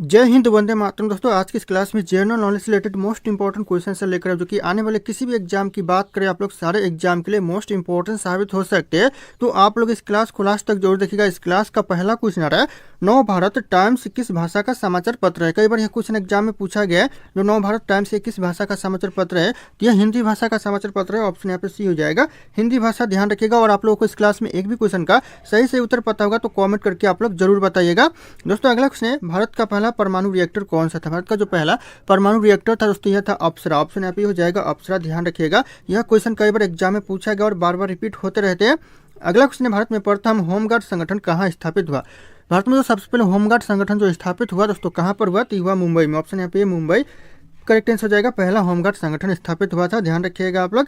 जय हिंद, वंदे मातरम। दोस्तों, आज की इस क्लास में जनरल नॉलेज से रिलेटेड मोस्ट इंपॉर्टेंट क्वेश्चन से लेकर जो कि आने वाले किसी भी एग्जाम की बात करें, आप लोग सारे एग्जाम के लिए मोस्ट इंपॉर्टेंट साबित हो सकते हैं। तो आप लोग इस क्लास को लास्ट तक जरूर देखिएगा। इस क्लास का पहला क्वेश्चन आ रहा है, नव भारत टाइम्स किस भाषा का समाचार पत्र है। कई बार यह क्वेश्चन एग्जाम में पूछा गया है, जो नव भारत टाइम्स ये किस भाषा का समाचार पत्र है। तो यह हिंदी भाषा का समाचार पत्र है। ऑप्शन यहाँ पे सी हो जाएगा, हिंदी भाषा। ध्यान रखिएगा। और आप लोगों को इस क्लास में एक भी क्वेश्चन का सही उत्तर पता होगा तो कॉमेंट करके आप लोग जरूर बताइएगा। दोस्तों, अगला क्वेश्चन है, भारत का पहला परमाणु रिएक्टर कौन सा था। भारत का जो पहला परमाणु रिएक्टर था दोस्तों, यह था अप्सरा। ऑप्शन यहाँ पे हो जाएगा अप्सरा। ध्यान रखिएगा, यह क्वेश्चन कई बार एग्जाम में पूछा गया और बार बार रिपीट होते रहते हैं। अगला क्वेश्चन है, भारत में प्रथम होमगार्ड संगठन कहाँ स्थापित हुआ। भारत में जो सबसे पहले होमगार्ड संगठन जो स्थापित हुआ दोस्तों, कहाँ पर हुआ, तो हुआ मुंबई में। ऑप्शन यहाँ पे मुंबई करेक्ट आंसर हो जाएगा। पहला होमगार्ड संगठन स्थापित हुआ था। ध्यान रखिएगा आप लोग।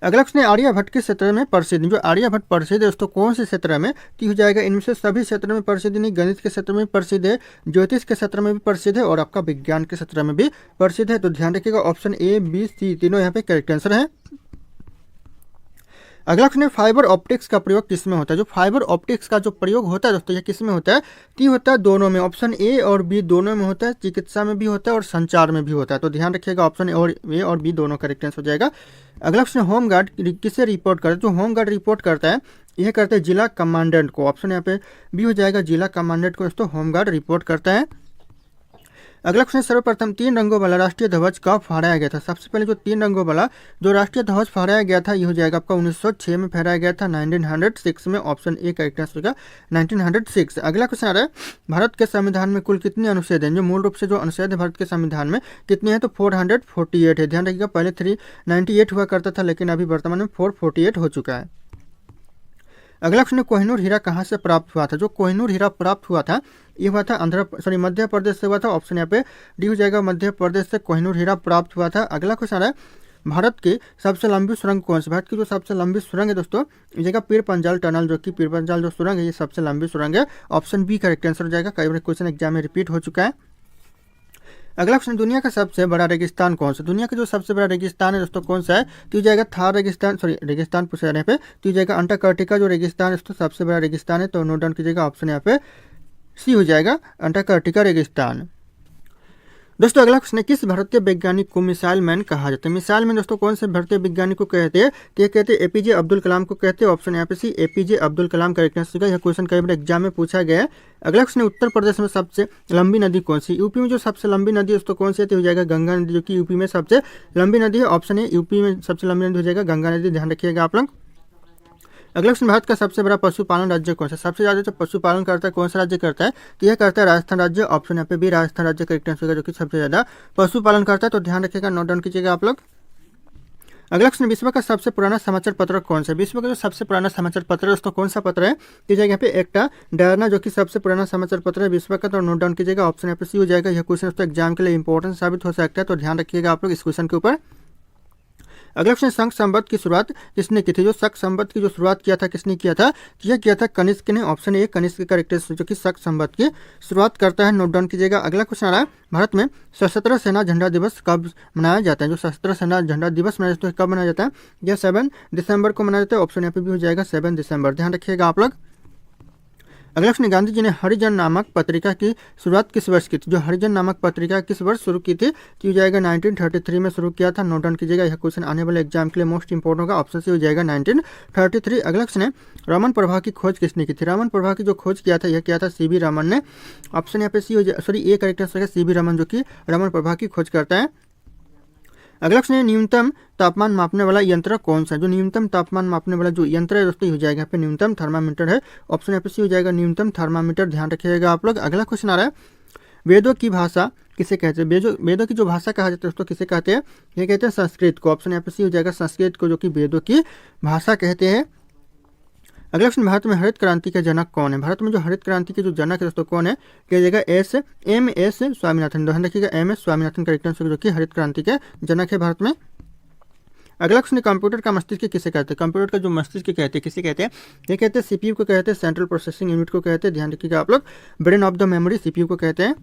अगला क्वेश्चन है, आर्यभट्ट किस क्षेत्र में प्रसिद्ध। जो आर्यभट्ट प्रसिद्ध है दोस्तों, कौन से क्षेत्र में, तो हो जाएगा इनमें से सभी क्षेत्र में प्रसिद्ध नहीं। गणित के क्षेत्र में प्रसिद्ध है, ज्योतिष के क्षेत्र में भी प्रसिद्ध है और आपका विज्ञान के क्षेत्र में भी प्रसिद्ध है। तो ध्यान रखिएगा, ऑप्शन ए बी सी तीनों यहाँ पे करेक्ट आंसर है। अगला क्वेश्चन है, फाइबर ऑप्टिक्स का प्रयोग किस में होता है। जो फाइबर ऑप्टिक्स का जो प्रयोग होता है दोस्तों, यह किस में होता है, तो होता है दोनों में। ऑप्शन ए और बी दोनों में होता है, चिकित्सा में भी होता है और संचार में भी होता है। तो ध्यान रखिएगा, ऑप्शन ए और बी दोनों करेक्ट आंसर हो जाएगा। अगला क्वेश्चन, होमगार्ड किसे रिपोर्ट करता है। जो होमगार्ड रिपोर्ट करता है, यह करता है जिला कमांडेंट को। ऑप्शन यहाँ पे बी हो जाएगा, जिला कमांडेंट को दोस्तों होमगार्ड रिपोर्ट करता है। अगला क्वेश्चन, सर्वप्रथम 3 रंगों वाला राष्ट्रीय ध्वज कब फहराया गया था। सबसे पहले जो 3 रंगों वाला जो राष्ट्रीय ध्वज फहराया गया था, ये हो जाएगा आपका 1906 में फहराया गया था, 1906 में। ऑप्शन ए करेक्ट आंसर होगा 1906। अगला क्वेश्चन आ रहा है, भारत के संविधान में कुल कितने अनुच्छेद हैं। जो मूल रूप से जो अनुच्छेद है भारत के संविधान में कितने हैं, तो 448 है। ध्यान रखिएगा, पहले 398 हुआ करता था, लेकिन अभी वर्तमान में 448 हो चुका है। अगला क्वेश्चन, कोहिनूर हीरा कहाँ से प्राप्त हुआ था। जो कोहिनूर हीरा प्राप्त हुआ था, ये हुआ था मध्य प्रदेश से हुआ था। ऑप्शन यहाँ पे डी हो जाएगा, मध्य प्रदेश से कोहिनूर हीरा प्राप्त हुआ था। अगला क्वेश्चन है, भारत की सबसे लंबी सुरंग कौन सी। भारत की जो सबसे लंबी सुरंग है दोस्तों, ये जगह पीर पंजाल टनल, जो कि पीर पंजाल जो सुरंग है, ये सबसे लंबी सुरंग है। ऑप्शन बी करेक्ट आंसर हो जाएगा। कई बार क्वेश्चन एग्जाम में रिपीट हो चुका है। अगला क्वेश्चन, दुनिया का सबसे बड़ा रेगिस्तान कौन सा। दुनिया का जो सबसे बड़ा रेगिस्तान है दोस्तों, कौन सा है, तो जाएगा थार रेगिस्तान। रेगिस्तान पूछा जाने पे तो जाएगा अंटार्कटिका जो रेगिस्तान है दोस्तों, सबसे बड़ा रेगिस्तान है। तो नोट डाउन कीजिएगा, ऑप्शन यहाँ पे सी हो जाएगा, अंटार्कटिका रेगिस्तान। दोस्तों, अगला क्वेश्चन है, किस भारतीय वैज्ञानिक को मिसाइल मैन कहा जाता है। मिसाइल मैन दोस्तों कौन से भारतीय वैज्ञानिक को कहते हैं, तो ये कहते हैं एपीजे अब्दुल कलाम को कहते हैं। ऑप्शन यहाँ पे सी APJ Abdul Kalam correct answer होगा। यह क्वेश्चन कई बार एग्जाम में पूछा गया है। अगला क्वेश्चन है, उत्तर प्रदेश में सबसे लंबी नदी कौन सी। यूपी में जो सबसे लंबी नदी है दोस्तों कौन सी है, तो हो जाएगा गंगा नदी, जो कि यूपी में सबसे लंबी नदी है। ऑप्शन है यूपी में सबसे लंबी नदी हो जाएगा गंगा नदी। ध्यान रखिएगा आप लोग। अगला क्वेश्चन, भारत का सबसे बड़ा पशुपालन राज्य कौन सा। सबसे ज्यादा जो पशुपालन करता है कौन सा राज्य करता है, तो यह करता है राजस्थान राज्य। ऑप्शन यहाँ पे भी राजस्थान राज्य करेक्ट आंसर होगा, जो कि सबसे ज्यादा पशुपालन करता है। तो ध्यान रखिएगा, नोट डाउन कीजिएगा आप लोग। अगला क्वेश्चन, विश्व का सबसे पुराना समाचार पत्र कौन सा है। विश्व का जो सबसे पुराना समाचार पत्र है दोस्तों, कौन सा पत्र है, तो जाएगा यहाँ पे एकटा डायरना, जो कि सबसे पुराना समाचार पत्र है विश्व का। तो नोट डाउन कीजिएगा, ऑप्शन यहाँ पे सी हो जाएगा। यह क्वेश्चन दोस्तों एग्जाम के लिए इंपॉर्टेंट साबित हो सकता है, तो ध्यान रखिएगा आप लोग इस क्वेश्चन के ऊपर। अगला क्वेश्चन, संघ संबंध की शुरुआत किसने की थी। जो संघ संबंध की जो शुरुआत किया था, किसने किया था, यह किया था कनिष्क ने। ऑप्शन ए कनिष्क करेक्ट है, जो कि संघ संबंध की शुरुआत करता है। नोट डाउन कीजिएगा। अगला क्वेश्चन आ रहा है, भारत में सशस्त्र सेना झंडा दिवस कब मनाया जाता है। जो सशस्त्र सेना झंडा दिवस मनाया जाता है, कब मनाया जाता है, यह 7 दिसंबर को मनाया जाता है। ऑप्शन यहाँ पे भी हो जाएगा 7 दिसंबर। ध्यान रखिएगा आप लोग। अगला क्वेश्चन, गांधी जी ने हरिजन नामक पत्रिका की शुरुआत किस वर्ष की थी। जो हरिजन नामक पत्रिका किस वर्ष शुरू की थी, तो जाएगा 1933 में शुरू किया था। नोट डाउन कीजिएगा, यह क्वेश्चन आने वाले एग्जाम के लिए मोस्ट इंपॉर्टेंट होगा। ऑप्शन सी हो जाएगा 1933। अगला क्वेश्चन है, रमन प्रभा की खोज किसने की थी। रमन प्रभा की जो खोज किया था, यह किया था सीवी रमन ने। ऑप्शन यहाँ पे सी हो जाए, ए करेक्ट आंसर है सीवी रमन, जो कि रमन प्रभा की खोज करता है। अगला क्वेश्चन है, न्यूनतम तापमान मापने वाला यंत्र कौन सा है। जो न्यूनतम तापमान मापने वाला जो यंत्र है दोस्तों, हो जाएगा यहाँ पे न्यूनतम थर्मामीटर है। ऑप्शन यहाँ पे सी हो जाएगा, न्यूनतम थर्मामीटर। ध्यान रखिएगा आप लोग। अगला क्वेश्चन आ रहा है, वेदों की भाषा किसे कहते हैं। वेदों की जो भाषा कहा जाता है दोस्तों, किसे कहते हैं, ये कहते हैं संस्कृत को। ऑप्शन यहाँ पे सी हो जाएगा, संस्कृत को, जो कि वेदों की भाषा कहते हैं। अगला क्वेश्चन, भारत में हरित क्रांति के जनक कौन है। भारत में जो हरित क्रांति के जो जनक है दोस्तों कौन है, कह जाएगा एम एस स्वामीनाथन। ध्यान रखिएगा, M S Swaminathan correct answer, जो कि हरित क्रांति के जनक है भारत में। अगला क्वेश्चन, कंप्यूटर का मस्तिष्क किसे कहते हैं। कंप्यूटर का जो मस्तिष्क कहते हैं, किसे कहते हैं, ये कहते हैं सीपीयू को कहते हैं, सेंट्रल प्रोसेसिंग यूनिट को कहते हैं। ध्यान रखिएगा आप लोग, brain of the memory CPU को कहते हैं।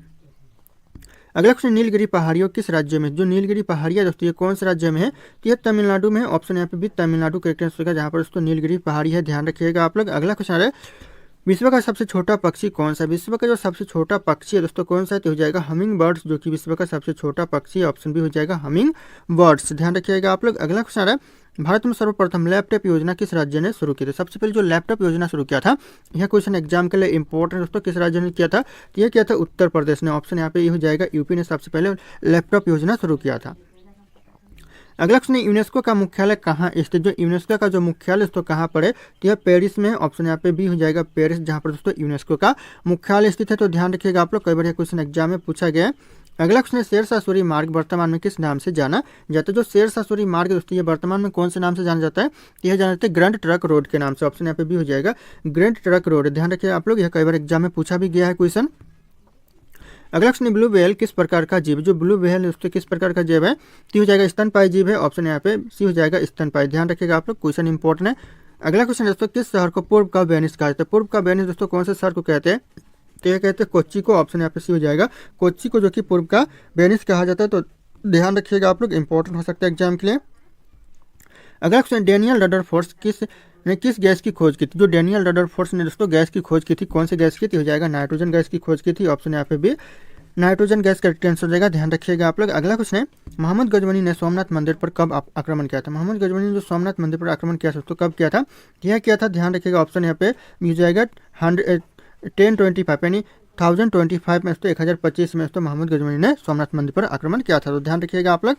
अगला क्वेश्चन, नीलगिरी पहाड़ियों किस राज्य में। जो नीलगिरी पहाड़ियाँ दोस्तों, ये कौन से राज्य में है, तो ये तमिलनाडु में है। ऑप्शन यहाँ पे भी तमिलनाडु करेक्ट आंसर होगा, जहाँ पर दोस्तों नीलगिरी पहाड़ी है। ध्यान रखिएगा आप लोग। अगला क्वेश्चन है, विश्व का सबसे छोटा पक्षी कौन सा है? विश्व का जो सबसे छोटा पक्षी है दोस्तों कौन सा है? तो हो जाएगा हमिंग बर्ड्स, जो कि विश्व का सबसे छोटा पक्षी है। ऑप्शन बी हो जाएगा हमिंग बर्ड्स, ध्यान रखिएगा आप लोग। अगला क्वेश्चन है, भारत में सर्वप्रथम लैपटॉप योजना किस राज्य ने शुरू की थी? सबसे पहले जो लैपटॉप योजना शुरू किया था, यह क्वेश्चन एग्जाम के लिए इंपॉर्टेंट दोस्तों, किस राज्य ने किया था? तो यह किया था उत्तर प्रदेश ने। ऑप्शन यहाँ पे ये हो जाएगा, यूपी ने सबसे पहले लैपटॉप योजना शुरू किया था। अगला क्वेश्चन, यूनेस्को का मुख्यालय कहाँ स्थित? जो यूनेस्को का जो मुख्यालय दोस्तों कहाँ पर है? तो यह पेरिस में। ऑप्शन यहाँ पे भी हो जाएगा पेरिस, जहाँ पर दोस्तों यूनेस्को का मुख्यालय स्थित है। तो ध्यान रखिएगा आप लोग, कई बार यह क्वेश्चन एग्जाम में पूछा गया है। अगला क्वेश्चन है, शेरशाह सूरी मार्ग वर्तमान में किस नाम से जाना जाता है? जो शेरशाह सूरी मार्ग दोस्तों ये वर्तमान में कौन से नाम से जाना जाता है? यह जाना जाता है ग्रैंड ट्रक रोड के नाम से। ऑप्शन यहाँ पे भी हो जाएगा ग्रैंड ट्रक रोड, ध्यान रखिएगा आप लोग, यह कई बार एग्जाम में पूछा भी गया है क्वेश्चन। अगला क्वेश्चन, ब्लू व्हेल किस प्रकार का जीव? जो ब्लू व्हेल दोस्तों किस प्रकार का जीव है? तो हो जाएगा स्तनपायी जीव है। ऑप्शन यहाँ पे सी हो जाएगा स्तनपायी, ध्यान रखिएगा आप लोग, क्वेश्चन इंपॉर्टेंट है। अगला क्वेश्चन दोस्तों, किस शहर को पूर्व का वेनिस कहा जाता है? पूर्व का वेनिस दोस्तों कौन से शहर को कहते हैं? तो ये कहते हैं कोच्चि को। ऑप्शन यहाँ पे सी हो जाएगा कोच्चि को, जो कि पूर्व का वेनिस कहा जाता है। तो ध्यान रखिएगा आप लोग, इंपॉर्टेंट हो सकता है एग्जाम के लिए। अगला क्वेश्चन, डेनियल रदरफोर्ड ने किस गैस की खोज की थी? जो डेनियल रदरफोर्ड ने दोस्तों गैस की खोज की थी, कौन सी गैस की थी? हो जाएगा नाइट्रोजन गैस की खोज की थी। ऑप्शन यहाँ पे भी नाइट्रोजन गैस का आंसर हो जाएगा, ध्यान रखिएगा आप लोग। अगला क्वेश्चन है, मोहम्मद गजनवी ने सोमनाथ मंदिर पर कब आक्रमण किया था? मोहम्मद गजनवी ने जो सोमनाथ मंदिर पर आक्रमण किया था तो कब किया था? यह किया था, ध्यान रखिएगा, ऑप्शन यहाँ पे मिल जाएगा 1025 यानी 1025 में दोस्तों 1025 में दोस्तों मोहम्मद गजनवी ने सोमनाथ मंदिर पर आक्रमण किया था। तो ध्यान रखिएगा आप लोग।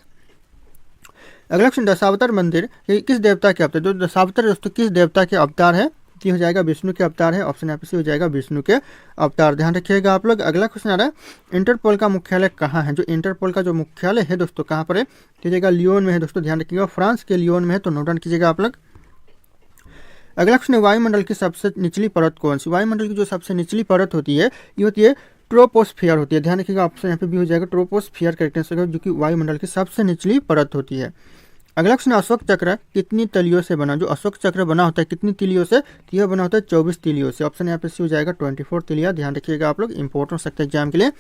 अगला क्वेश्चन, दशावतार मंदिर किस देवता के अवतार? जो दशावतार दोस्तों किस देवता के अवतार है? ये हो जाएगा विष्णु के अवतार है। ऑप्शन यहाँ पे सी हो जाएगा विष्णु के अवतार, ध्यान रखिएगा आप लोग। अगला क्वेश्चन आ रहा है, इंटरपोल का मुख्यालय कहाँ है? जो इंटरपोल का जो मुख्यालय है दोस्तों कहाँ पर है? कीजिएगा लियोन में है दोस्तों, ध्यान रखिएगा, फ्रांस के लियोन में है। तो नोट डाउन कीजिएगा आप लोग। अगला क्वेश्चन, वायुमंडल की सबसे निचली परत कौन सी? वायुमंडल की जो सबसे निचली परत होती है ये होती है ट्रोपोस्फियर होती है, ध्यान रखिएगा, ऑप्शन यहाँ पे भी हो जाएगा ट्रोपोस्फियर करेक्ट आंसर, जो कि वायुमंडल की सबसे निचली परत होती है। अगला क्वेश्चन, अशोक चक्र कितनी तलियों से बना? जो अशोक चक्र बना होता है कितनी तिलियों से? तो यह बना होता है 24 तिलियों से। ऑप्शन यहाँ पे सी हो जाएगा 24 तिलिया, ध्यान रखिएगा आप लोग, इंपॉर्टेंट हो सकता है एग्जाम के लिए।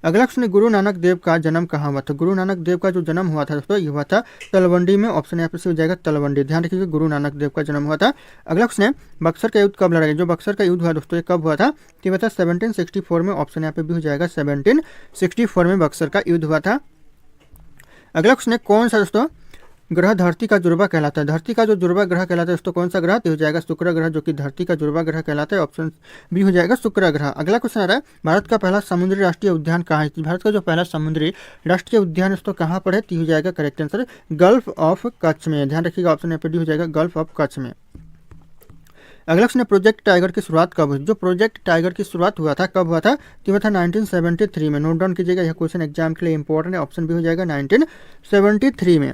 अगला क्वेश्चन, गुरु नानक देव का जन्म कहाँ हुआ था? गुरु नानक देव का जो जन्म हुआ था दोस्तों ये हुआ था तलवंडी में। ऑप्शन यहाँ पे सी हो जाएगा तलवंडी, ध्यान रखिएगा, गुरु नानक देव का जन्म हुआ था। अगला क्वेश्चन है, बक्सर का युद्ध कब लड़ा गया? जो बक्सर का युद्ध हुआ दोस्तों ये कब हुआ था? तो ये हुआ था 1764 में। ऑप्शन यहाँ पे भी हो जाएगा 1764 में बक्सर का युद्ध हुआ था। अगला क्वेश्चन है, कौन सा दोस्तों ग्रह धरती का जुड़वा कहलाता है? धरती का जो जुड़वा ग्रह कहलाता है दोस्तों कौन सा ग्रह? तो हो जाएगा शुक्र ग्रह, जो कि धरती का जुड़वा ग्रह कहलाता है। ऑप्शन बी हो जाएगा शुक्र ग्रह। अगला क्वेश्चन आ रहा है, भारत का पहला समुद्री राष्ट्रीय उद्यान कहाँ है? भारत का जो पहला समुद्री राष्ट्रीय उद्यान दोस्तों कहाँ पर है? तो हो जाएगा correct answer gulf of Kutch में, ध्यान रखिएगा, ऑप्शन यहाँ पे डी हो जाएगा गल्फ ऑफ कच्छ में। अगला क्वेश्चन, प्रोजेक्ट टाइगर की शुरुआत कब हुई? जो प्रोजेक्ट टाइगर की शुरुआत हुआ था कब हुआ था? तो हुआ था 1973 में। नोट डाउन कीजिएगा, यह क्वेश्चन एग्जाम के लिए इंपॉर्टेंट है। ऑप्शन भी हो जाएगा 1973 में।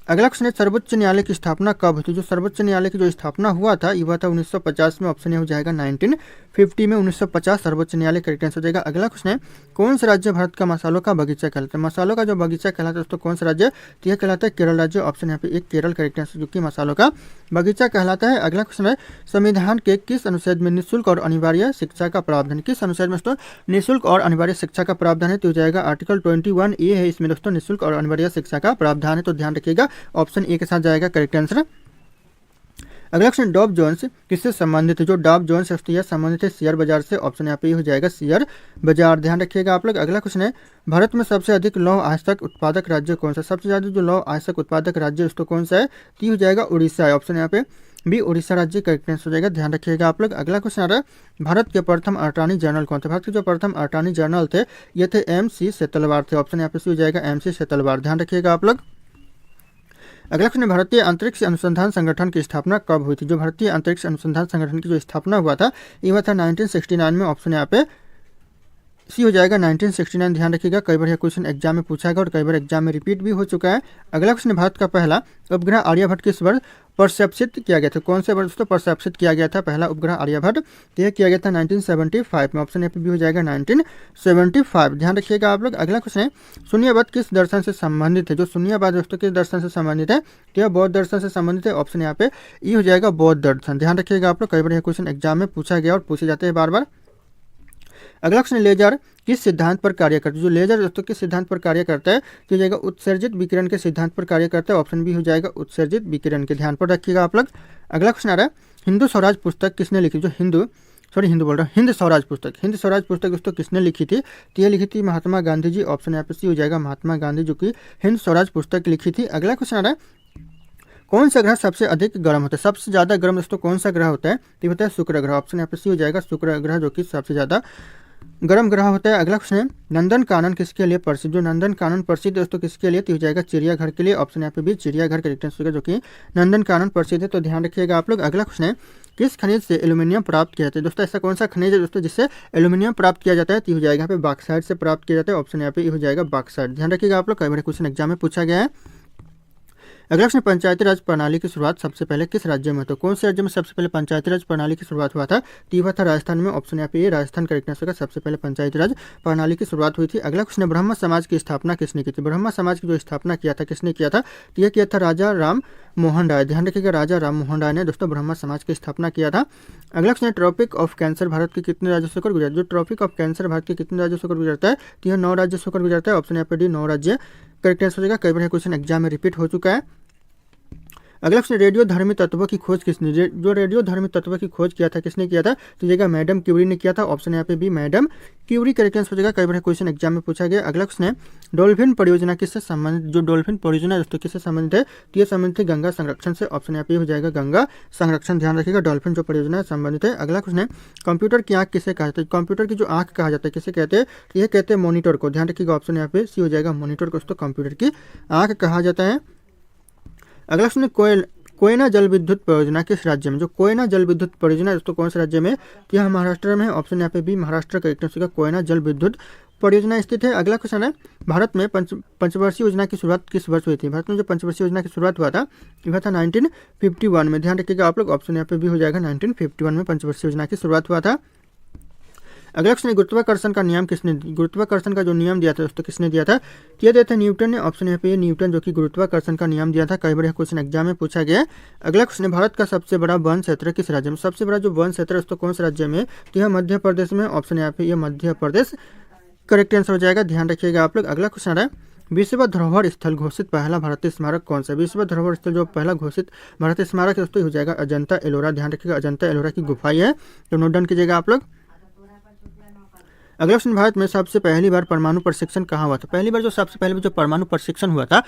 अगला क्वेश्चन है, सर्वोच्च न्यायालय की स्थापना कब हुई थी? जो सर्वोच्च न्यायालय की जो स्थापना हुआ था ये हुआ था 1950 में। ऑप्शन हो जाएगा 1950 में, 1950 सर्वोच्च न्यायालय करेक्ट आंसर हो जाएगा। अगला क्वेश्चन है, कौन सा राज्य भारत का मसालों का बगीचा कहलाता है? मसालों का जो बगीचा कहलाता है दोस्तों कौन सा राज्य? तो यह कहलाता है केरल राज्य। ऑप्शन यहाँ पे एक केरल करेक्ट आंसर, जो कि मसालों का बगीचा कहलाता है। अगला क्वेश्चन है, संविधान के किस अनुच्छेद में निःशुल्क और अनिवार्य शिक्षा का प्रावधान? किस अनुच्छेद में दोस्तों निःशुल्क और अनिवार्य शिक्षा का प्रावधान है? तो हो जाएगा आर्टिकल 21A है, इसमें दोस्तों निःशुल्क और अनिवार्य शिक्षा का प्रावधान है। तो ध्यान रखिएगा, ऑप्शन ए के साथ जाएगा करेक्ट आंसर। अगला क्वेश्चन, डॉव जोन्स किससे संबंधित है? जो डॉव जोन्स है संबंधित है शेयर बाजार से। ऑप्शन यहाँ पे हो जाएगा शेयर बाजार, ध्यान रखिएगा आप लोग। अगला क्वेश्चन है, भारत में सबसे अधिक लौह आयस्क उत्पादक राज्य कौन सा? सबसे ज्यादा जो लौह आयस्क उत्पादक राज्य दोस्तों कौन सा है? तो हो जाएगा उड़ीसा है। ऑप्शन यहाँ पे भी उड़ीसा राज्य करेक्ट आंसर हो जाएगा, ध्यान रखिएगा आप लोग। अगला क्वेश्चन आ रहा है, भारत के प्रथम अटॉर्नी जनरल कौन थे? भारत के जो प्रथम अटॉर्नी जनरल थे ये थे MC सेतलवार थे। ऑप्शन यहाँ पे हो जाएगा MC सेतलवार, ध्यान रखिएगा आप लोग। अगला क्वेश्चन, भारतीय अंतरिक्ष अनुसंधान संगठन की स्थापना कब हुई थी? जो भारतीय अंतरिक्ष अनुसंधान संगठन की जो स्थापना हुआ था ये हुआ था 1969 में। ऑप्शन यहाँ पे सी हो जाएगा 1969, ध्यान रखिएगा, कई बार यह क्वेश्चन एग्जाम में पूछा गया और कई बार एग्जाम में रिपीट भी हो चुका है। अगला क्वेश्चन, भारत का पहला उपग्रह आर्यभट्ट किस वर्ष प्रक्षेपित किया गया था? कौन से वर्ष दोस्तों प्रक्षेपित किया गया था पहला उपग्रह आर्यभट्ट? यह किया गया था 1975 में। ऑप्शन यहाँ पे भी हो जाएगा 1975, ध्यान रखिएगा आप लोग। अगला क्वेश्चन है, शून्यवाद किस दर्शन से संबंधित है? जो शून्यवाद दोस्तों किस दर्शन से संबंधित है? तो यह बौद्ध दर्शन से संबंधित है। ऑप्शन यहाँ पे ई हो जाएगा बौद्ध दर्शन, ध्यान रखिएगा आप लोग, कई बार यह क्वेश्चन एग्जाम में पूछा गया और पूछे जाते हैं बार बार। अगला क्वेश्चन, लेजर किस सिद्धांत पर कार्य करता है? जो लेजर दोस्तों किस सिद्धांत पर कार्य करता है तो हो जाएगा उत्सर्जित विकिरण के सिद्धांत पर कार्य करता है। ऑप्शन बी हो जाएगा उत्सर्जित विकिरण के, ध्यान पर रखिएगा आप लोग। अगला क्वेश्चन आ रहा है, हिंदू स्वराज पुस्तक किसने लिखी? जो हिंद स्वराज पुस्तक दोस्तों किसने लिखी थी? तो ये लिखी थी महात्मा गांधी जी। ऑप्शन यहाँ पे सी हो जाएगा महात्मा गांधी, जो कि हिंद स्वराज पुस्तक लिखी थी। अगला क्वेश्चन आ रहा है, कौन सा ग्रह सबसे अधिक गर्म होता है? सबसे ज़्यादा गर्म दोस्तों कौन सा ग्रह होता है? तो ये होता है शुक्र ग्रह। ऑप्शन यहाँ पे सी हो जाएगा शुक्र ग्रह, जो कि सबसे ज़्यादा गर्म ग्रह होता है। अगला क्वेश्चन है, नंदन कानन किसके लिए प्रसिद्ध? जो नंदन कानन प्रसिद्ध दोस्तों किसके लिए? तो हो जाएगा चिड़ियाघर के लिए। ऑप्शन यहाँ पे भी चिड़ियाघर का करेक्ट होगा, जो कि नंदन कानन प्रसिद्ध है, तो ध्यान रखिएगा आप लोग। अगला क्वेश्चन है, किस खनिज से एल्यूमिनियम प्राप्त किया जाता है? दोस्तों ऐसा कौन सा खनिज है दोस्तों जिससे एल्यूमिनियम प्राप्त किया जाता है? तो हो जाएगा यहाँ पे बॉक्साइट से प्राप्त किया जाता है। ऑप्शन यहाँ पे हो जाएगा बॉक्साइट, ध्यान रखिएगा आप लोग, कई बार क्वेश्चन एग्जाम में पूछा गया है। अगला प्रश्न, पंचायती राज प्रणाली की शुरुआत सबसे पहले किस राज्य में? तो कौन से राज्य में सबसे पहले पंचायती राज प्रणाली की शुरुआत हुआ था? तो यह था राजस्थान में। ऑप्शन यहाँ पे ये राजस्थान करेक्टनेस होगा, सबसे पहले पंचायती राज प्रणाली की शुरुआत हुई थी। अगला क्वेश्चन, ब्रह्म समाज की स्थापना किसने की थी? ब्रह्म समाज की जो स्थापना किया था किसने किया था? तो यह किया था राजा राम मोहन राय, ध्यान रखिएगा राजा राम मोहन राय ने दोस्तों ब्रह्म समाज की स्थापना किया था। अगला question, tropic of cancer Bharat के कितने राज्यों से होकर गुजरता है? जो ट्रॉपिक ऑफ कैंसर भारत के कितने राज्यों से होकर गुजरता है? तो यह 9 राज्यों से होकर गुजरता है। ऑप्शन यहाँ पे डी 9 राज्य करेक्टनेस हो जाएगा, कई बार क्वेश्चन एग्जाम में रिपीट हो चुका है। अगला क्वेश्चन, रेडियो धर्मी तत्वों की खोज किसने? जो रेडियो धर्मी तत्वों की खोज किया था किसने किया था? तो जगह मैडम क्यूरी ने किया था। ऑप्शन यहाँ पे भी मैडम क्यूरी करेक्ट आंसर हो जाएगा, कई बार क्वेश्चन एग्जाम में पूछा गया। अगला क्वेश्चन है, डॉल्फिन परियोजना किससे संबंधित? जो डॉल्फिन परियोजना दोस्तों किससे संबंधित है? तो ये संबंधित है गंगा संरक्षण से। ऑप्शन यहाँ पे हो जाएगा गंगा संरक्षण, ध्यान रखिएगा डॉल्फिन जो परियोजना है संबंधित है। अगला क्वेश्चन है, कंप्यूटर की आंख किसे कहा जाता है? कंप्यूटर की जो आंख कहा जाता है किसे कहते हैं? तो ये कहते हैं मॉनिटर को, ध्यान रखिएगा ऑप्शन यहाँ पे सी हो जाएगा मॉनिटर को दोस्तों कंप्यूटर की आंख कहा जाता है। अगला क्वेश्चन, कोयना जल विद्युत परियोजना किस राज्य में? जो कोयना जल विद्युत परियोजना दोस्तों कौन से राज्य में? तो यह महाराष्ट्र में है। ऑप्शन यहाँ पे भी महाराष्ट्र करेक्ट आंसर होगा, कोयना जल विद्युत परियोजना स्थित है। अगला क्वेश्चन है, भारत में पंचवर्षीय योजना की शुरुआत किस वर्ष हुई थी? भारत में जो पंचवर्षीय योजना की शुरुआत हुआ था यह था 1951 में, ध्यान रखिएगा आप लोग। ऑप्शन यहाँ पे भी हो जाएगा 1951 में पंचवर्षीय योजना की शुरुआत हुआ था। अगला क्वेश्चन, गुरुत्वाकर्षण का नियम किसने? गुरुत्वाकर्षण का जो नियम दिया था दोस्तों किसने दिया था? किया दिया था न्यूटन ने। ऑप्शन यहाँ पे न्यूटन जो कि गुरुत्वाकर्षण का नियम दिया था, कई बार क्वेश्चन एग्जाम में पूछा गया। अगला क्वेश्चन, भारत का सबसे बड़ा वन क्षेत्र किस राज्य में? सबसे बड़ा जो वन क्षेत्र है दोस्तों कौन से राज्य में? तो यह मध्य प्रदेश में। ऑप्शन यहाँ पे यह मध्य प्रदेश करेक्ट आंसर हो जाएगा, ध्यान रखिएगा आप लोग। अगला क्वेश्चन है, विश्व धरोहर स्थल घोषित पहला भारतीय स्मारक कौन सा? विश्व धरोहर स्थल जो पहला घोषित भारतीय स्मारक है दोस्तों हो जाएगा अजंता एलोरा, ध्यान रखिएगा अजंता एलोरा की गुफाई है, तो नोट डाउन कीजिएगा आप लोग। अगला क्वेश्चन, भारत में सबसे पहली बार परमाणु प्रशिक्षण कहाँ हुआ था? पहली बार सबसे पहले जो परमाणु प्रशिक्षण हुआ था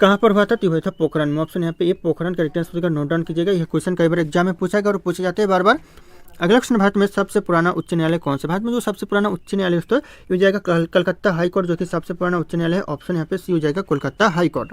कहाँ पर हुआ था? तो हुआ था पोखरण में। ऑप्शन यहाँ पे ये पोखरण करेक्ट आंसर होगा, नोट डाउन कीजिएगा, यह क्वेश्चन कई बार एग्जाम में पूछा गया और पूछे जाते हैं बार बार। अगला क्वेश्चन, भारत में सबसे पुराना उच्च न्यायालय कौन सा? भारत में जो सबसे पुराना उच्च न्यायालय दोस्तों ये हो जाएगा कलकत्ता हाई कोर्ट, जो कि सबसे पुराना उच्च न्यायालय है। ऑप्शन यहाँ पे सी हो जाएगा कोलकाता हाई कोर्ट।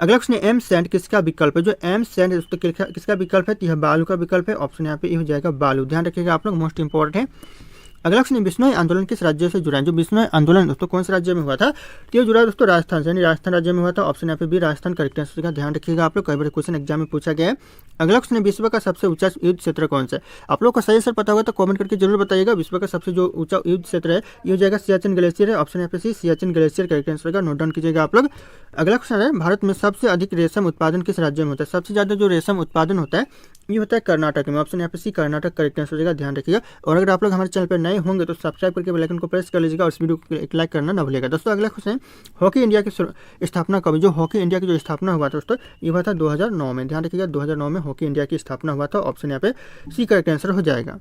अगला क्वेश्चन, एम सैंड किसका विकल्प है? जो एम सैंड दोस्तों किसका विकल्प है? तो यह बालू का विकल्प है। ऑप्शन यहाँ पे ये हो जाएगा बालू, ध्यान रखिएगा आप लोग, मोस्ट इंपॉर्टेंट है। अगला क्वेश्चन, बिश्नोई आंदोलन किस राज्य से जुड़ा है? जो बिश्नोई आंदोलन दोस्तों कौन से राज्य में हुआ था? तो ये जुड़ा है दोस्तों राजस्थान से, यानी राजस्थान राज्य में हुआ था। ऑप्शन यहाँ पे भी राजस्थान करेक्ट आंसर का, ध्यान रखिएगा आप लोग, कई बार क्वेश्चन एग्जाम में पूछा गया है। अगला क्वेश्चन, विश्व का सबसे ऊंचा युद्ध क्षेत्र कौन सा है? आप लोग को सही सर पता होगा तो कमेंट करके जरूर बताइएगा। विश्व का सबसे जो ऊंचा युद्ध क्षेत्र है ये हो जाएगा सियाचिन ग्लेशियर है। ऑप्शन यहाँ पे सी सियाचिन ग्लेशियर करेक्ट आंसर का, नोट डाउन कीजिएगा आप लोग। अगला क्वेश्चन है, भारत में सबसे अधिक रेशम उत्पादन किस राज्य में होता है? सबसे ज्यादा जो रेशम उत्पादन होता है ये होता है कर्नाटक में। ऑप्शन यहाँ पे सी कर्नाटक करेक्ट आंसर हो जाएगा, ध्यान रखिएगा। और अगर आप लोग हमारे चैनल पर नए होंगे तो सब्सक्राइब करके बेल आइकन को प्रेस कर लीजिएगा और इस वीडियो को एक लाइक करना ना भूलिएगा। दोस्तों अगला क्वेश्चन, हॉकी इंडिया की स्थापना कब? जो हॉकी इंडिया की जो स्थापना हुआ था दोस्तों ये हुआ था 2009 में, ध्यान रखिएगा 2009 में हॉकी इंडिया की स्थापना हुआ था। ऑप्शन यहाँ पे सी करेक्ट आंसर हो जाएगा।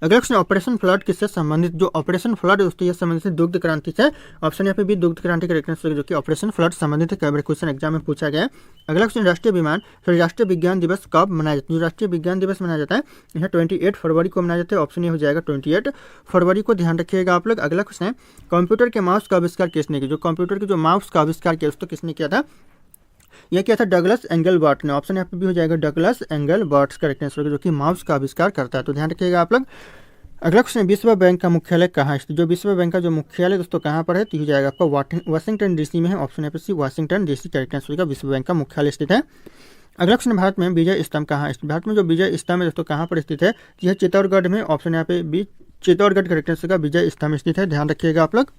अगला क्वेश्चन, ऑपरेशन फ्लड किससे संबंधित? जो ऑपरेशन फ्लड दोस्तों यह संबंधित है दुग्ध क्रांति से। ऑप्शन यहाँ पे भी दुग्ध क्रांति करेक्ट आंसर जो कि ऑपरेशन फ्लड संबंधित है, कई बार क्वेश्चन एग्जाम में पूछा गया है। अगला क्वेश्चन, राष्ट्रीय विज्ञान दिवस कब मनाया जाता है? जो राष्ट्रीय विज्ञान दिवस मनाया जाता है यह 28 फरवरी को मनाया जाता है। ऑप्शन ये हो जाएगा 28 फरवरी को, ध्यान रखिएगा आप लोग। अगला क्वेश्चन है, कंप्यूटर के माउस का आविष्कार किसने किया? जो कंप्यूटर के जो माउस का आविष्कार किया दोस्तों किसने किया था? यह क्या था? डगलस एंगलबर्ट ने। ऑप्शन यहाँ पे भी हो जाएगा डगलस एंगलबर्ट करेक्ट आंसर जो कि माउस का आविष्कार करता है, तो ध्यान रखिएगा आप लोग। अगला क्वेश्चन, विश्व बैंक का मुख्यालय कहाँ है? जो विश्व बैंक का जो मुख्यालय दोस्तों कहाँ पर है? तो हो जाएगा आपका वाशिंगटन डीसी में है। ऑप्शन यहाँ पे सी वाशिंगटन डीसी करेक्ट आंसर का, विश्व बैंक का मुख्यालय स्थित है। अगला क्वेश्चन, भारत में विजय स्तंभ कहाँ स्थित? भारत में जो विजय स्तंभ है दोस्तों कहाँ पर स्थित है? यह चित्तौड़गढ़ में। ऑप्शन यहाँ पे बी चित्तौड़गढ़ करेक्ट आंसर का विजय स्तंभ स्थित है, ध्यान रखिएगा आप लोग।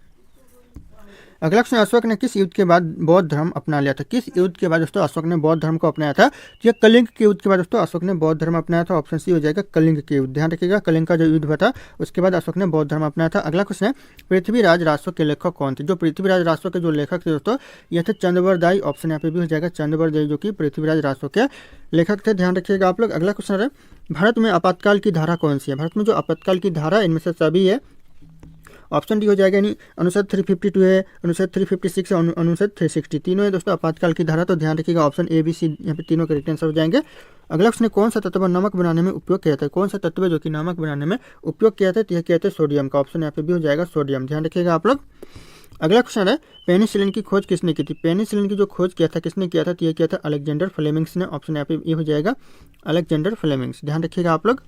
अगला क्वेश्चन, अशोक ने किस युद्ध के बाद बौद्ध धर्म अपना लिया था? किस युद्ध के बाद दोस्तों अशोक ने बौद्ध धर्म को अपनाया था? तो ये कलिंग के युद्ध के बाद दोस्तों अशोक ने बौद्ध धर्म अपनाया था। ऑप्शन सी हो जाएगा कलिंग के युद्ध। ध्यान रखिएगा, कलिंग का जो युद्ध हुआ था उसके बाद अशोक ने बौद्ध धर्म अपनाया था। अगला क्वेश्चन है, पृथ्वीराज राजस्व के लेखक कौन थे? जो पृथ्वीराज राजस्व के जो लेखक थे दोस्तों ये थे चंद्रबरदाई। ऑप्शन यहाँ पे भी हो जाएगा चंद्रबरदाई, जो कि पृथ्वीराज राजस्व के लेखक थे। ध्यान रखिएगा आप लोग। अगला क्वेश्चन है, भारत में आपातकाल की धारा कौन सी है? भारत में जो आपातकाल की धारा इनमें से सभी है। ऑप्शन डी हो जाएगा, यानी अनुच्छेद 352 है, अनुच्छेद 356 है, अनुच्छेद 360, तीनों है दोस्तों आपातकाल की धारा। तो ध्यान रखिएगा ऑप्शन ए बी सी यहाँ पे तीनों करेक्ट आंसर हो जाएंगे। अगला क्वेश्चन, कौन सा तत्व नमक बनाने में उपयोग किया जाता है? कौन सा तत्व जो कि नमक बनाने में उपयोग किया जाता है? यह कहते हैं सोडियम का। ऑप्शन यहाँ पे भी हो जाएगा सोडियम। ध्यान रखिएगा आप लोग। अगला क्वेश्चन है, पेनिसिलिन की खोज किसने की थी? पेनिसिलिन की जो खोज किया था किसने किया था? तो यह किया था अलेक्जेंडर फ्लेमिंग्स ने। ऑप्शन यहाँ पे ये हो जाएगा अलेक्जेंडर फ्लेमिंग्स। ध्यान रखिएगा आप लोग।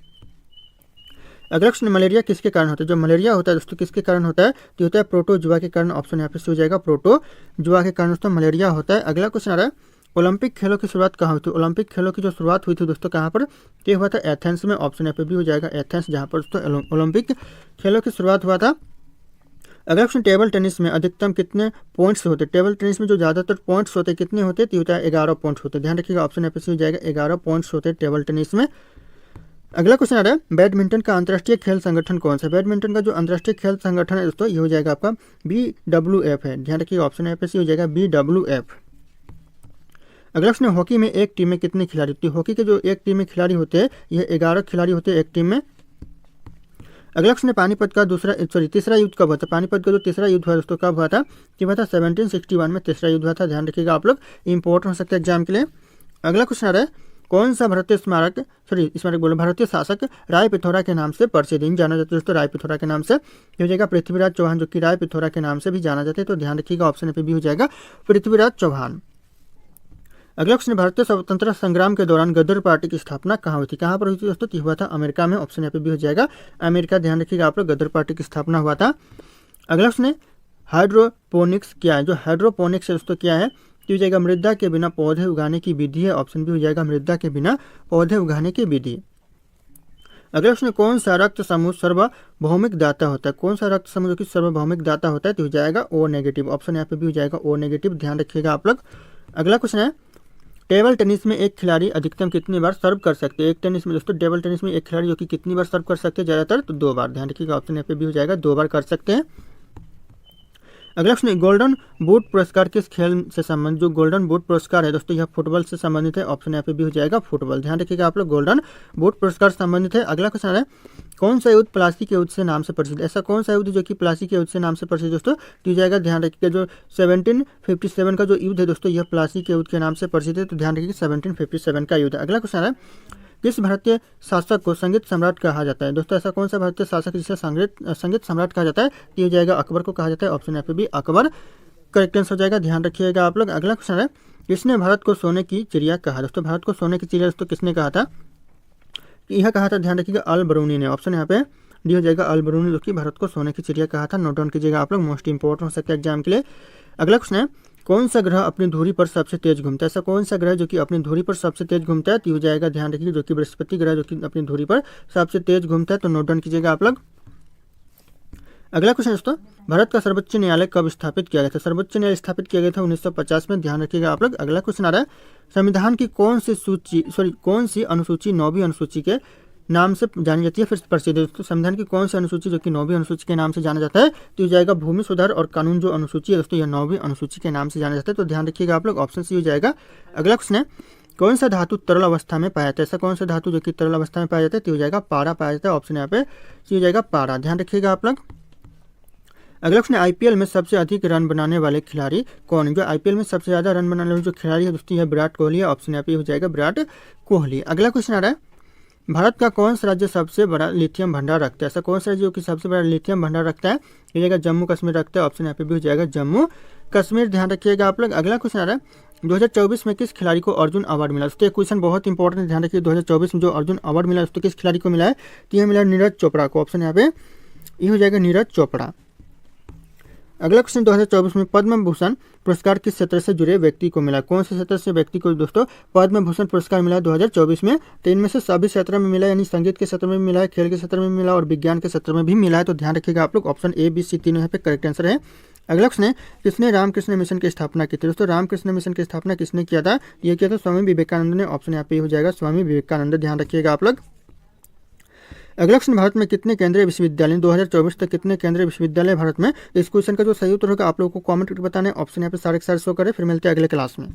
अगला क्वेश्चन, मलेरिया किसके कारण होता है? जो मलेरिया होता है दोस्तों किसके कारण होता है? तो होता है प्रोटोजुआ के कारण। ऑप्शन यहाँ पे हो जाएगा प्रोटोजुआ के कारण दोस्तों मलेरिया होता है। अगला क्वेश्चन आ रहा है, ओलंपिक खेलों की शुरुआत कहाँ हुई थी? ओलंपिक खेलों की जो शुरुआत हुई थी दोस्तों कहाँ पर? ये हुआ था एथेंस में। ऑप्शन यहाँ पे भी हो जाएगा एथेंस, जहाँ पर दोस्तों ओलंपिक खेलों की शुरुआत हुआ था। अगला क्वेश्चन, टेबल टेनिस में अधिकतम कितने पॉइंट्स होते हैं? टेबल टेनिस में जो ज़्यादातर पॉइंट्स होते हैं कितने होते हैं? तो होता है 11 पॉइंट्स होते हैं। ध्यान रखिएगा ऑप्शन यहाँ पे हो जाएगा 11 पॉइंट्स होते हैं टेबल टेनिस में। अगला क्वेश्चन आ रहा है, बैडमिंटन का अंतर्राष्ट्रीय खेल संगठन कौन सा है? बैडमिंटन का जो अंतर्राष्ट्रीय खेल संगठन है दोस्तों ये हो जाएगा आपका BWF है। ध्यान रखिएगा ऑप्शन यहाँ पे हो जाएगा BWF। अगला क्वेश्चन, हॉकी में एक टीम में कितने खिलाड़ी होते हैं? हॉकी के जो एक टीम में खिलाड़ी होते हैं यह 11 खिलाड़ी होते हैं एक टीम में। अगला क्वेश्चन, पानीपत का तीसरा युद्ध कब हुआ था? पानीपत का जो तीसरा युद्ध हुआ दोस्तों कब हुआ था? ये हुआ था 1761 में तीसरा युद्ध हुआ था। ध्यान रखिएगा आप लोग, इंपॉर्टेंट हो सकता है एग्जाम के लिए। अगला क्वेश्चन आ रहा है, कौन सा भारतीय भारतीय शासक राय पिथौरा के नाम से प्रसिद्ध जाना जाता है? दोस्तों राय पिथौरा के नाम से हो जाएगा पृथ्वीराज चौहान, जो कि राय पिथौरा के नाम से भी जाना जाता है। तो ध्यान रखिएगा ऑप्शन पे भी हो जाएगा पृथ्वीराज चौहान। अगला क्वेश्चन, भारतीय स्वतंत्रता संग्राम के दौरान गदर पार्टी की स्थापना कहाँ हुई थी? कहाँ पर हुई थी दोस्तों? हुआ था अमेरिका में। ऑप्शन यहाँ पे भी हो जाएगा अमेरिका। ध्यान रखिएगा आप लोग, गदर पार्टी की स्थापना हुआ था। अगला क्वेश्चन, हाइड्रोपोनिक्स क्या है? जो हाइड्रोपोनिक्स है दोस्तों क्या है? तो हो जाएगा मृदा के बिना पौधे उगाने की विधि है। ऑप्शन भी हो जाएगा मृदा के बिना पौधे उगाने की विधि। अगला क्वेश्चन, कौन सा रक्त समूह सार्वभौमिक दाता होता है? कौन सा रक्त समूह जो कि सार्वभौमिक दाता होता है? तो हो जाएगा O नेगेटिव। ऑप्शन यहाँ पे भी हो जाएगा O नेगेटिव। ध्यान रखिएगा आप लोग। अगला क्वेश्चन है, टेबल टेनिस में एक खिलाड़ी अधिकतम कितनी बार सर्व कर सकते हैं? एक टेनिस में दोस्तों टेबल टेनिस में एक खिलाड़ी जो कि कितनी बार सर्व कर सकते हैं? ज़्यादातर तो 2 बार। ध्यान रखिएगा ऑप्शन यहाँ पे भी हो जाएगा 2 बार कर सकते हैं। अगला क्वेश्चन, गोल्डन बूट पुरस्कार किस खेल से संबंधित? जो गोल्डन बूट पुरस्कार है दोस्तों यह फुटबॉल से संबंधित है। ऑप्शन यहाँ पे भी हो जाएगा फुटबॉल। ध्यान रखिएगा आप लोग, गोल्डन बूट पुरस्कार संबंधित है। अगला क्वेश्चन है, कौन सा युद्ध प्लासी के युद्ध से नाम से प्रसिद्ध? ऐसा कौन सा युद्ध जो कि प्लासी के युद्ध से नाम से प्रसिद्ध दोस्तों? तो हो जाएगा, ध्यान रखिएगा, जो 1757 का जो युद्ध है दोस्तों यह प्लासी के युद्ध के नाम से प्रसिद्ध है। तो ध्यान रखिए 1757 का युद्ध। अगला क्वेश्चन है, किस भारतीय शासक को संगीत सम्राट कहा जाता है? दोस्तों ऐसा कौन सा भारतीय शासक जिसे संगीत सम्राट कहा जाता है? ये हो जाएगा अकबर को कहा जाता है। ऑप्शन यहाँ पे भी अकबर करेक्ट आंसर हो जाएगा। ध्यान रखिएगा आप लोग। अगला क्वेश्चन है, किसने भारत को सोने की चिड़िया कहा? दोस्तों भारत को सोने की चिड़िया दोस्तों किसने कहा था? यह कहा था, ध्यान रखिएगा, अल बरूनी ने। ऑप्शन यहाँ पे डी हो जाएगा अल बरूनी, जो कि भारत को सोने की चिड़िया कहा था। नोट डाउन कीजिएगा आप लोग, मोस्ट इंपॉर्टेंट हो सकता है एग्जाम के लिए। अगला क्वेश्चन है, कौन सा ग्रह अपनी धुरी पर सबसे तेज घूमता है? ऐसा कौन सा ग्रह जो कि अपनी धुरी पर सबसे तेज घूमता है? तो हो जाएगा, ध्यान रखिए, जो कि बृहस्पति ग्रह जो कि अपनी धुरी पर सबसे तेज घूमता है। तो नोट डाउन कीजिएगा आप लोग। अगला क्वेश्चन दोस्तों, भारत का सर्वोच्च न्यायालय कब स्थापित किया गया था? सर्वोच्च न्यायालय स्थापित किया गया था 1950 में। ध्यान रखिएगा आप लोग। अगला क्वेश्चन आ रहा है, संविधान की कौन सी अनुसूची 9वीं अनुसूची के नाम से जानी जाती है, फिर प्रसिद्ध है? दोस्तों संविधान की कौन सी अनुसूची जो कि 9वीं अनुसूची के नाम से जाना जाता है? तो हो जाएगा भूमि सुधार और कानून जो अनुसूची है दोस्तों यह 9वीं अनुसूची के नाम से जाना जाता है। तो ध्यान रखिएगा आप लोग, ऑप्शन सी हो जाएगा। अगला क्वेश्चन है, कौन सा धातु तरल अवस्था में पाया जाता है? ऐसा कौन सा धातु जो कि तरल अवस्था में पाया जाता है? तो हो जाएगा पारा पाया जाता है। ऑप्शन यहाँ पे सी हो जाएगा पारा। ध्यान रखिएगा आप लोग। अगला क्वेश्चन, आईपीएल में सबसे अधिक रन बनाने वाले खिलाड़ी कौन है? जो आईपीएल में सबसे ज्यादा रन बनाने वाले जो खिलाड़ी है दोस्तों यह विराट कोहली है। ऑप्शन यहाँ पे हो जाएगा विराट कोहली। अगला क्वेश्चन आ रहा है, भारत का कौन सा राज्य सबसे बड़ा लिथियम भंडार रखता है? ऐसा कौन सा राज्य जो कि सबसे बड़ा लिथियम भंडार रखता है? ये जाएगा जम्मू कश्मीर रखता है। ऑप्शन यहाँ पे भी हो जाएगा जम्मू कश्मीर। ध्यान रखिएगा आप लोग। अगला क्वेश्चन आ रहा है, 2024 में किस खिलाड़ी को अर्जुन अवार्ड मिला? दोस्तों क्वेश्चन बहुत इंपॉर्टेंट है, ध्यान रखिए। 2024 में जो अर्जुन अवार्ड मिला दोस्तों किस खिलाड़ी को मिला है? तो यह मिला नीरज चोपड़ा को। ऑप्शन यहाँ पे ये हो जाएगा नीरज चोपड़ा। अगला क्वेश्चन, 2024 में पद्म भूषण पुरस्कार किस क्षेत्र से जुड़े व्यक्ति को मिला? कौन से क्षेत्र से व्यक्ति को दोस्तों पद्म भूषण पुरस्कार मिला 2024 में? तो इनमें से सभी क्षेत्र में मिला, यानी संगीत के क्षेत्र में भी मिला है, खेल के क्षेत्र में भी मिला और विज्ञान के क्षेत्र में भी मिला है। तो ध्यान रखिएगा आप लोग, ऑप्शन ए बी सी तीनों यहाँ पे करेक्ट आंसर है। अगला क्वेश्चन है, किसने रामकृष्ण मिशन की स्थापना की थी? दोस्तों रामकृष्ण मिशन की स्थापना किसने किया था? ये किया था स्वामी विवेकानंद ने। ऑप्शन यहाँ पे हो जाएगा स्वामी विवेकानंद, ध्यान रखिएगा आप लोग। अगला क्वेश्चन, भारत में कितने केंद्रीय विश्वविद्यालय 2024 तक कितने केंद्रीय विश्वविद्यालय भारत में? इस क्वेश्चन का जो सही उत्तर होगा आप लोगों को कमेंट करके बताना है। ऑप्शन यहाँ पे सारे शो करे। फिर मिलते हैं अगले क्लास में।